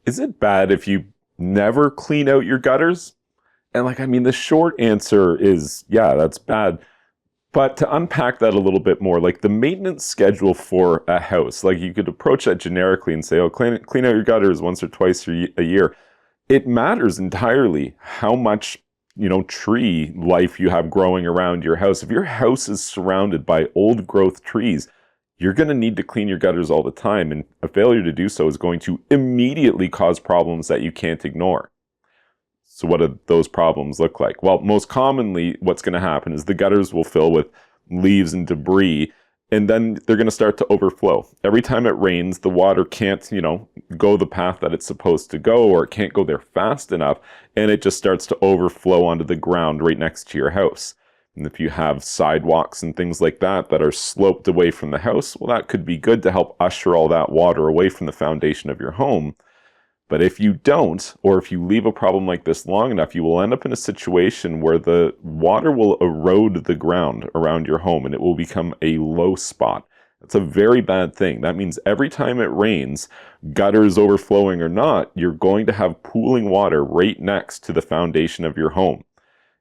is it bad if you never clean out your gutters? And the short answer is, yeah, that's bad. But to unpack that a little bit more, like the maintenance schedule for a house, like you could approach that generically and say, oh, clean out your gutters once or twice a year. It matters entirely how much, tree life you have growing around your house. If your house is surrounded by old growth trees, you're going to need to clean your gutters all the time. And a failure to do so is going to immediately cause problems that you can't ignore. So what do those problems look like? Well, most commonly, what's going to happen is the gutters will fill with leaves and debris, and then they're going to start to overflow. Every time it rains, the water can't, go the path that it's supposed to go, or it can't go there fast enough, and it just starts to overflow onto the ground right next to your house. And if you have sidewalks and things like that that are sloped away from the house, well, that could be good to help usher all that water away from the foundation of your home. But if you don't, or if you leave a problem like this long enough, you will end up in a situation where the water will erode the ground around your home and it will become a low spot. That's a very bad thing. That means every time it rains, gutters overflowing or not, you're going to have pooling water right next to the foundation of your home.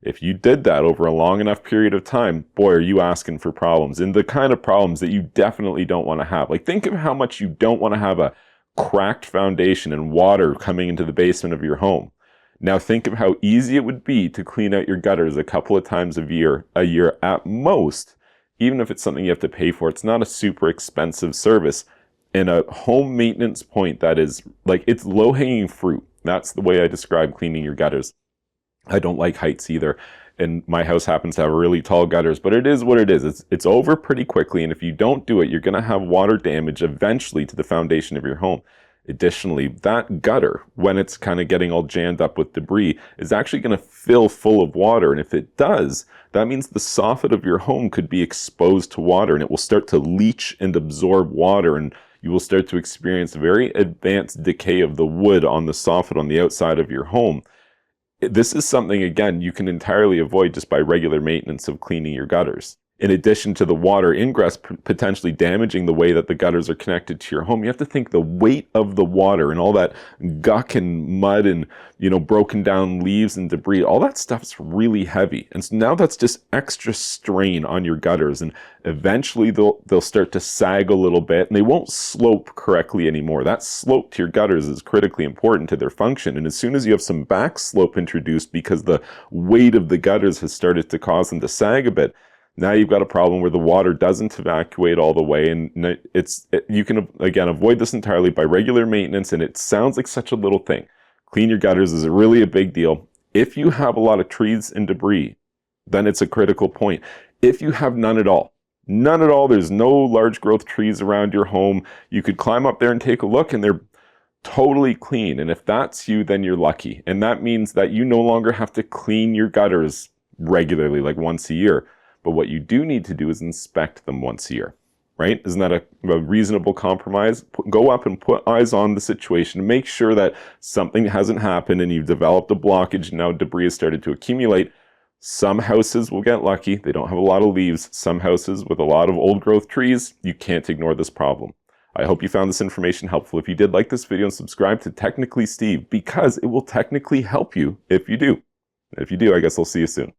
If you did that over a long enough period of time, boy, are you asking for problems, and the kind of problems that you definitely don't want to have. Like, think of how much you don't want to have a cracked foundation and water coming into the basement of your home. Now think of how easy it would be to clean out your gutters a couple of times a year at most, even if it's something you have to pay for. It's not a super expensive service. And a home maintenance point that is it's low-hanging fruit. That's the way I describe cleaning your gutters. I don't like heights either. And my house happens to have really tall gutters, but it is what it is. It's over pretty quickly, and if you don't do it, you're going to have water damage eventually to the foundation of your home. Additionally, that gutter, when it's kind of getting all jammed up with debris, is actually going to fill full of water, and if it does, that means the soffit of your home could be exposed to water, and it will start to leach and absorb water, and you will start to experience very advanced decay of the wood on the soffit on the outside of your home. This is something, again, you can entirely avoid just by regular maintenance of cleaning your gutters. In addition to the water ingress potentially damaging the way that the gutters are connected to your home, you have to think the weight of the water and all that guck and mud and, broken down leaves and debris, all that stuff's really heavy. And so now that's just extra strain on your gutters, and eventually they'll start to sag a little bit, and they won't slope correctly anymore. That slope to your gutters is critically important to their function. And as soon as you have some backslope introduced because the weight of the gutters has started to cause them to sag a bit, now you've got a problem where the water doesn't evacuate all the way, and you can, again, avoid this entirely by regular maintenance, and it sounds like such a little thing. Clean your gutters is really a big deal. If you have a lot of trees and debris, then it's a critical point. If you have none at all, there's no large growth trees around your home, you could climb up there and take a look, and they're totally clean. And if that's you, then you're lucky. And that means that you no longer have to clean your gutters regularly, like once a year. But what you do need to do is inspect them once a year, right? Isn't that a reasonable compromise? Go up and put eyes on the situation. Make sure that something hasn't happened and you've developed a blockage and now debris has started to accumulate. Some houses will get lucky. They don't have a lot of leaves. Some houses with a lot of old growth trees, you can't ignore this problem. I hope you found this information helpful. If you did, like this video and subscribe to Technically Steve, because it will technically help you if you do. If you do, I guess I'll see you soon.